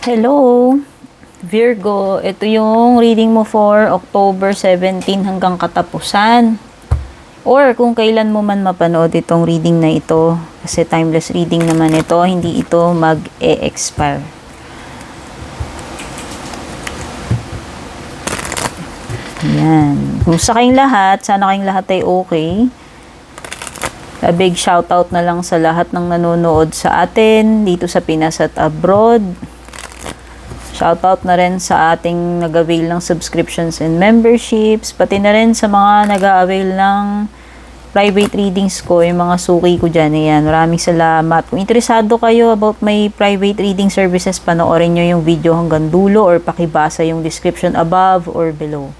Hello, Virgo. Ito yung reading mo for October 17 hanggang katapusan. Or kung kailan mo man mapanood itong reading na ito. Kasi timeless reading naman ito, hindi ito mag-e-expire. Yan. Kumusta kayong lahat? Sana kayong lahat ay okay. A big shoutout na lang sa lahat ng nanonood sa atin dito sa Pinas at abroad. Shoutout na rin sa ating nag-avail ng subscriptions and memberships, pati na rin sa mga nag-avail ng private readings ko, yung mga suki ko dyan. Ayan, maraming salamat. Kung interesado kayo about my private reading services, panoorin nyo yung video hanggang dulo or pakibasa yung description above or below.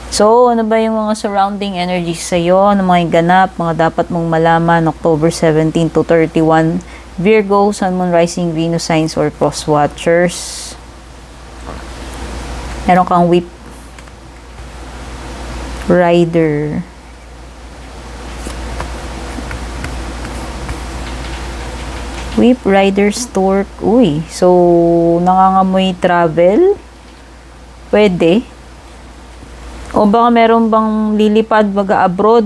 So, ano ba yung mga surrounding energies sa'yo? Ano mga ganap, mga dapat mong malaman October 17 to 31 Virgo, Sun, Moon, Rising, Venus signs or cross watchers. Meron kang whip rider. Whip rider stork. Uy, so nangangamoy travel? Pwede. O baka meron bang lilipad baga abroad?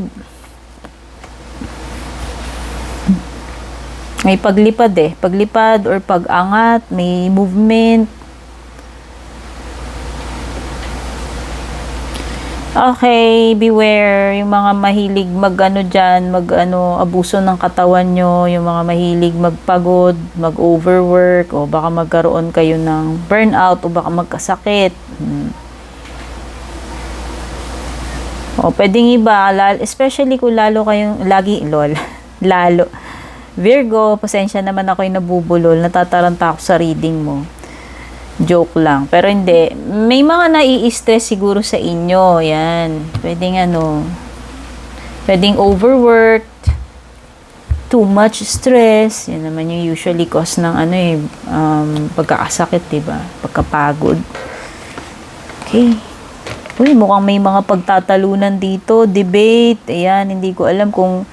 May paglipad paglipad or pag-angat, may movement. Okay, beware yung mga mahilig abuso ng katawan nyo, yung mga mahilig magpagod, mag-overwork, o baka magkaroon kayo ng burnout, o baka magkasakit. O pwedeng iba, especially kung lalo kayong, lalo. Virgo, pasensya naman ako yung nabubulol, natataranta ako sa reading mo. Joke lang. Pero hindi. May mga nai-stress siguro sa inyo. Yan. Pwedeng overworked, too much stress. Yan naman yung usually cause ng pagkakasakit, diba? Pagkapagod. Okay. Uy, mukhang may mga pagtatalunan dito. Debate. Ayan, hindi ko alam kung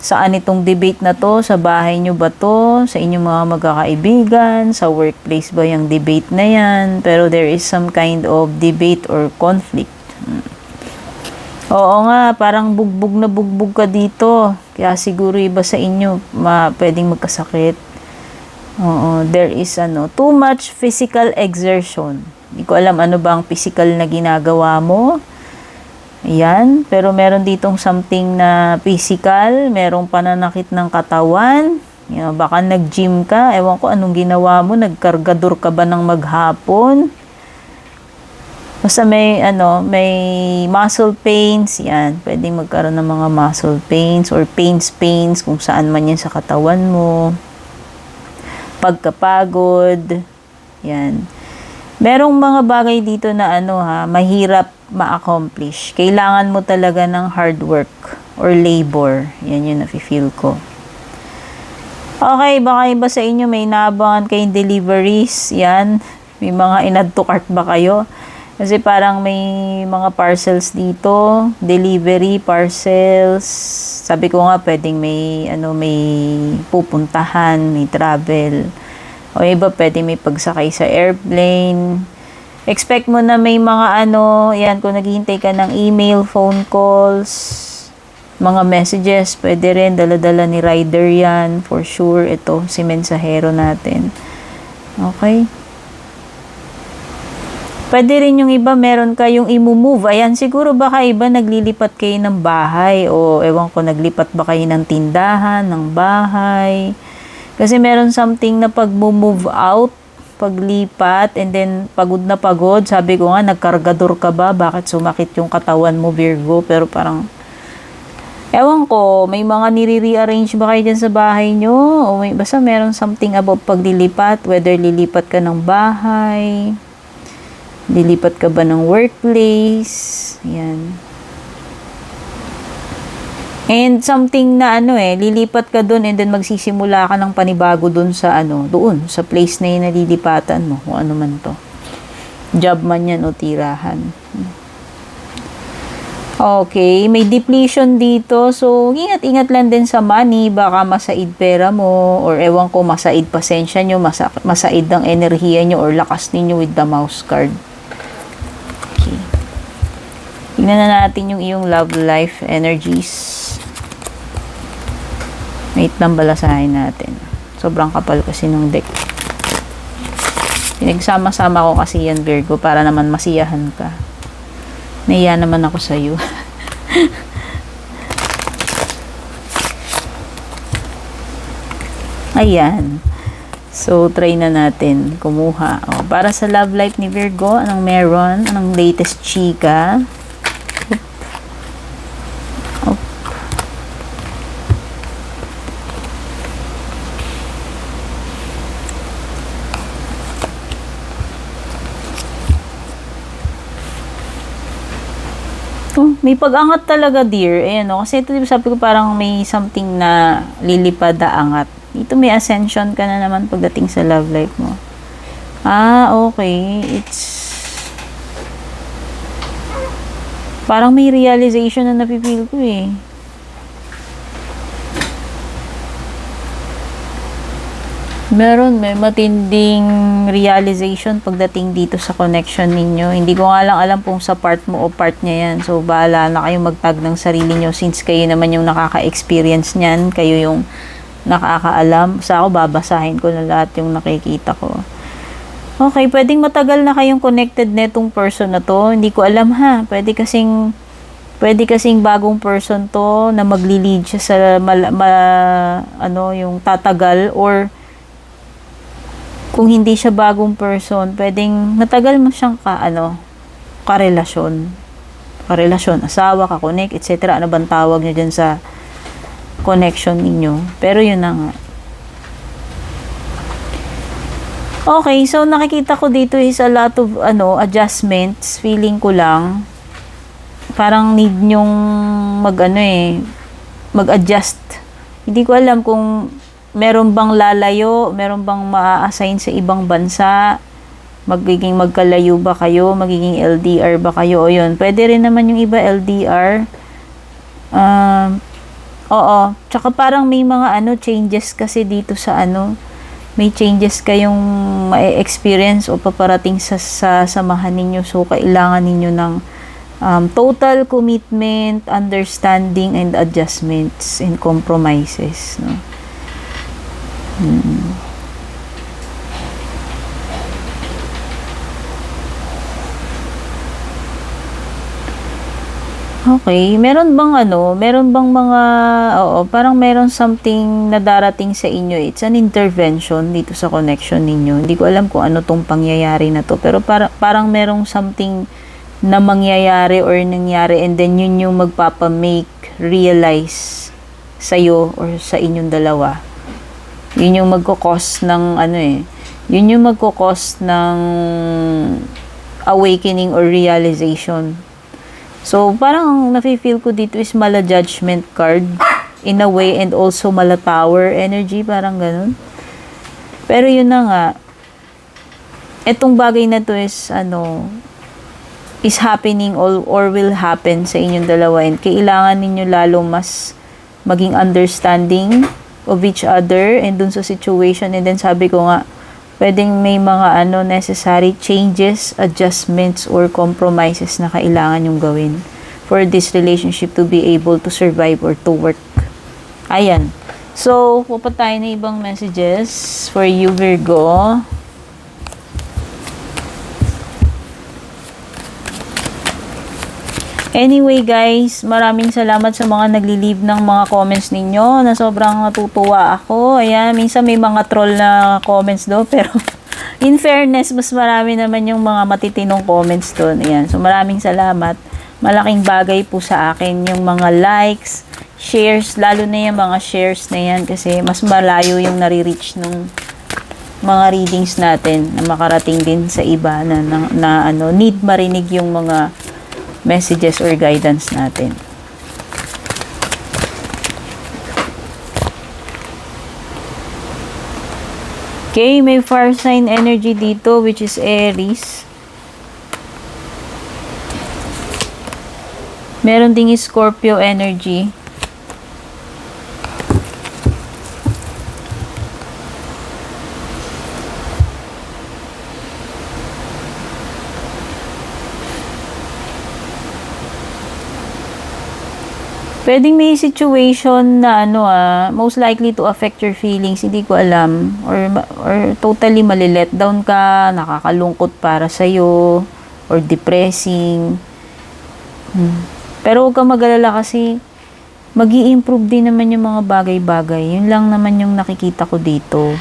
saan itong debate na to? Sa bahay nyo ba to? Sa inyong mga magkakaibigan? Sa workplace ba yung debate na yan? Pero there is some kind of debate or conflict. Oo nga, parang bugbog na bugbog ka dito. Kaya siguro iba sa inyo pwedeng magkasakit. Oo, there is too much physical exertion. Hindi ko alam ano ba ang physical na ginagawa mo. Ayan, pero meron ditong something na physical, merong pananakit ng katawan. Baka nag-gym ka, ewan ko anong ginawa mo, nagkargador ka ba ng maghapon? Basta may muscle pains, yan, pwedeng magkaroon ng mga muscle pains or pains kung saan man yan sa katawan mo. Pagkapagod, yan. Merong mga bagay dito na mahirap ma-accomplish. Kailangan mo talaga ng hard work or labor. Yan yung nafe-feel ko. Okay, baka iba sa inyo may naabangan kayong deliveries. Yan. May mga in-add to cart ba kayo? Kasi parang may mga parcels dito. Delivery, parcels. Sabi ko nga, pwedeng may pupuntahan, may travel. O iba, pwede may pagsakay sa airplane. Expect mo na may mga yan, kung naghihintay ka ng email, phone calls, mga messages, pwede rin, dala-dala ni rider yan, for sure. Ito, si mensahero natin. Okay? Pwede rin yung iba, meron kayong i-move. Ayan, siguro baka iba naglilipat kayo ng bahay, o ewan ko, naglipat ba kayo ng tindahan, ng bahay. Kasi meron something na pag-move out, paglipat, and then pagod na pagod. Sabi ko nga, nagkargador ka ba? Bakit sumakit yung katawan mo, Virgo? Pero parang, ewan ko, may mga nire-rearrange ba kayo dyan sa bahay nyo? O basta meron something about paglilipat, whether lilipat ka ng bahay, lilipat ka ba ng workplace, yan. And something na lilipat ka doon and then magsisimula ka ng panibago doon sa doon sa place na yung nalilipatan mo, kung ano man to. Job man yan o tirahan. Okay, may depletion dito. So, ingat-ingat lang din sa money. Baka masaid pera mo or ewan ko, masaid pasensya nyo, masaid ang enerhiya nyo or lakas ninyo with the mouse card. Okay. Tingnan na natin yung iyong love life energies. Wait lang, balasahin natin. Sobrang kapal kasi ng deck. Pinagsama-sama ko kasi yan, Virgo, para naman masiyahan ka. Naiya naman ako sa'yo. Ayan. So, try na natin kumuha. O, para sa love life ni Virgo, anong meron? Anong latest chika? Oop. Oh, may pag-angat talaga, dear. Ayan, no? Kasi ito, sabi ko parang may something na lilipad na angat. Dito may ascension ka na naman pagdating sa love life mo. Ah, okay. It's parang may realization na napipil ko eh. May matinding realization pagdating dito sa connection ninyo. Hindi ko nga lang alam kung sa part mo o part niya yan. So, bahala na kayong magtag ng sarili nyo since kayo naman yung nakaka-experience niyan. Kayo yung nakakaalam. Sa ako, babasahin ko na lahat yung nakikita ko. Okay, pwedeng matagal na kayong connected netong person na to. Hindi ko alam ha. Pwede kasing bagong person to na magli-lead siya sa yung tatagal, or kung hindi siya bagong person, pwedeng matagal mo siyang karelasyon, asawa, ka-connect, etc. Ano bang tawag niyo dyan sa connection ninyo? Pero yun na nga. Okay, so nakikita ko dito is a lot of adjustments. Feeling ko lang parang need nyong mag-adjust. Hindi ko alam kung meron bang lalayo, meron bang maa-assign sa ibang bansa, magiging magkalayo ba kayo, magiging LDR ba kayo, o yun. Pwede rin naman yung iba LDR. Oo, tsaka parang may mga changes kasi dito sa may changes kayong ma-experience o paparating sa samahan ninyo. So, kailangan ninyo ng total commitment, understanding, and adjustments and compromises, no? Okay, meron bang mga, parang meron something na darating sa inyo. It's an intervention dito sa connection ninyo. Hindi ko alam kung ano tong pangyayari na to, pero parang merong something na mangyayari or nangyari, and then yun yung magpapa-make realize sa'yo or sa inyong dalawa. Yun yung magkukos ng yun yung magkukos ng awakening or realization. So, parang nafe-feel ko dito is mala judgment card in a way, and also mala tower energy, parang ganun. Pero yun na nga, etong bagay na to is happening or will happen sa inyong dalawa, and kailangan ninyo lalo mas maging understanding of each other and dun sa situation. And then sabi ko nga, pwedeng may mga necessary changes, adjustments, or compromises na kailangan yung gawin for this relationship to be able to survive or to work. Ayan. So, pupunta tayo na ibang messages for you, Virgo. Anyway guys, maraming salamat sa mga nagli-leave ng mga comments ninyo, na sobrang natutuwa ako. Ayan, minsan may mga troll na comments do, pero in fairness, mas marami naman yung mga matitinong comments doon. Ayan, so maraming salamat. Malaking bagay po sa akin yung mga likes, shares, lalo na yung mga shares na yan, kasi mas malayo yung nare-reach ng mga readings natin na makarating din sa iba na need marinig yung mga messages or guidance natin. Okay, may fire sign energy dito, which is Aries. Meron ding Scorpio energy. Pwedeng may situation na most likely to affect your feelings, hindi ko alam, or totally mali-let down ka, nakakalungkot para sa'yo, or depressing. Pero huwag kang mag-alala kasi mag-i-improve din naman yung mga bagay-bagay. Yun lang naman yung nakikita ko dito.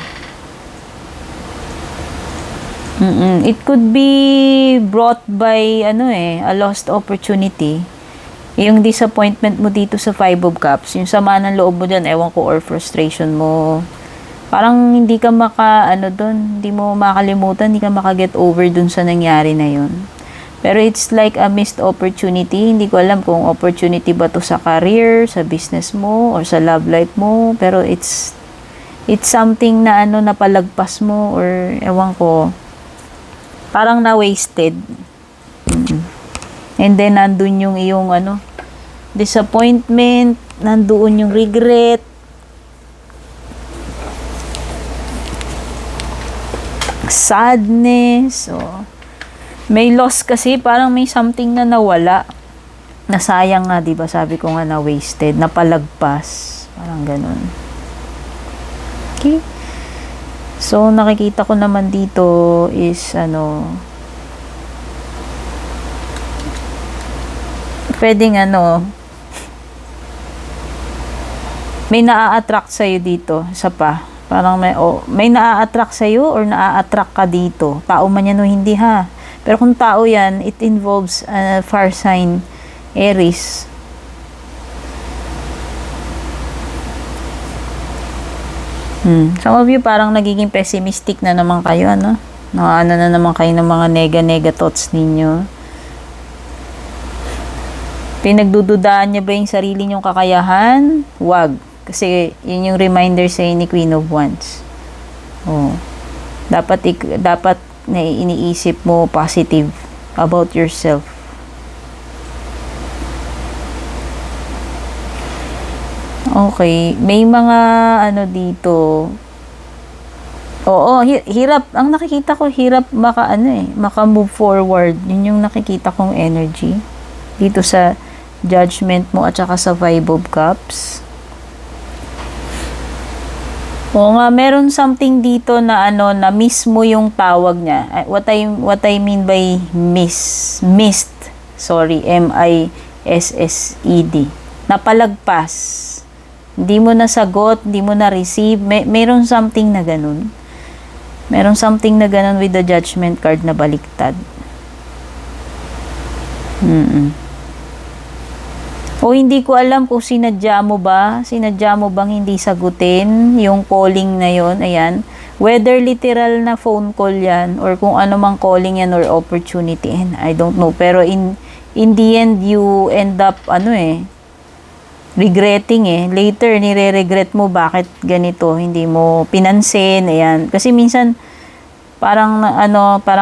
It could be brought by a lost opportunity. Yung disappointment mo dito sa Five of Cups, yung sama ng loob mo dyan, ewan ko, or frustration mo, parang hindi ka hindi mo makalimutan, hindi ka makaget over dun sa nangyari na yun. Pero it's like a missed opportunity. Hindi ko alam kung opportunity ba to sa career, sa business mo, or sa love life mo, pero it's something na napalagpas mo, or ewan ko, parang na-wasted. And then, nandun yung iyong disappointment, nandoon yung regret. Sadness. May loss kasi, parang may something na nawala. Nasayang nga, diba? Sabi ko nga na-wasted, napalagpas. Parang ganun. Okay. So, nakikita ko naman dito is, pwedeng may naa-attract sa'yo dito, isa pa. Parang may naa-attract sa'yo or naa-attract ka dito. Tao man yan o hindi ha. Pero kung tao yan, it involves fire sign, Aries. Some of you parang nagiging pessimistic na naman kayo, na naman kayo ng mga nega-nega thoughts ninyo. Pinagdududaan niya ba yung sarili niyong kakayahan? Wag. Kasi yun yung reminder sa ni Queen of Wands. Dapat na iniisip mo positive about yourself. Okay. May mga dito. Oo, hirap. Ang nakikita ko, hirap maka-move forward. Yun yung nakikita kong energy. Dito sa Judgment mo at saka sa Five of Cups. Oo nga, meron something dito na na miss mo yung tawag niya. What I mean by missed. Sorry, M-I-S-S-E-D. Napalagpas. Hindi mo nasagot, hindi mo na-receive. Meron something na ganun. Meron something na ganun with the Judgment card na baliktad. O hindi ko alam kung sinadya mo bang hindi sagutin yung calling na yon. Ayan. Whether literal na phone call yan or kung ano mang calling yan or opportunity. And I don't know. Pero in the end, you end up regretting Later, nire-regret mo bakit ganito. Hindi mo pinansin. Ayan. Kasi minsan, parang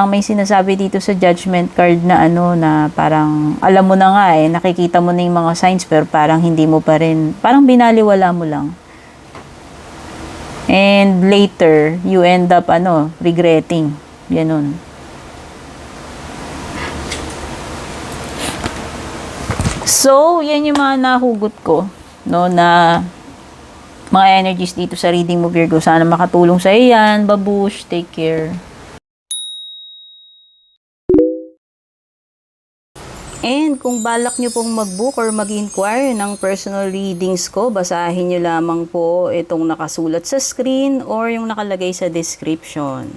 may sinasabi dito sa Judgment card na na parang alam mo na nga nakikita mo na yung mga signs pero parang hindi mo pa rin, parang binaliwala mo lang. And later, you end up regretting. Ganun. So, yan yung mga nahugot ko, na mga energies dito sa reading mo, Virgo. Sana makatulong sa iyo yan. Babush, take care. And kung balak nyo pong mag-book or mag-inquire ng personal readings ko, basahin nyo lamang po itong nakasulat sa screen or yung nakalagay sa description.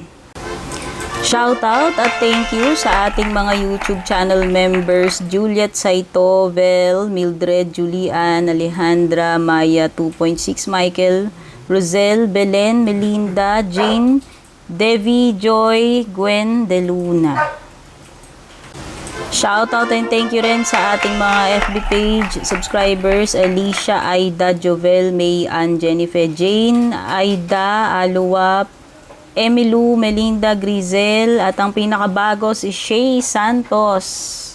Shoutout at thank you sa ating mga YouTube channel members, Juliet Saito, Vel, Mildred, Julian, Alejandra, Maya 2.6, Michael, Rosel, Belen, Melinda, Jane, Devi, Joy, Gwen, De Luna. Shoutout and thank you rin sa ating mga FB page subscribers, Alicia, Aida, Jovel, May, Ann, Jennifer, Jane, Aida, Aluwa, Emilu, Melinda, Grizel, at ang pinakabago si Shay Santos.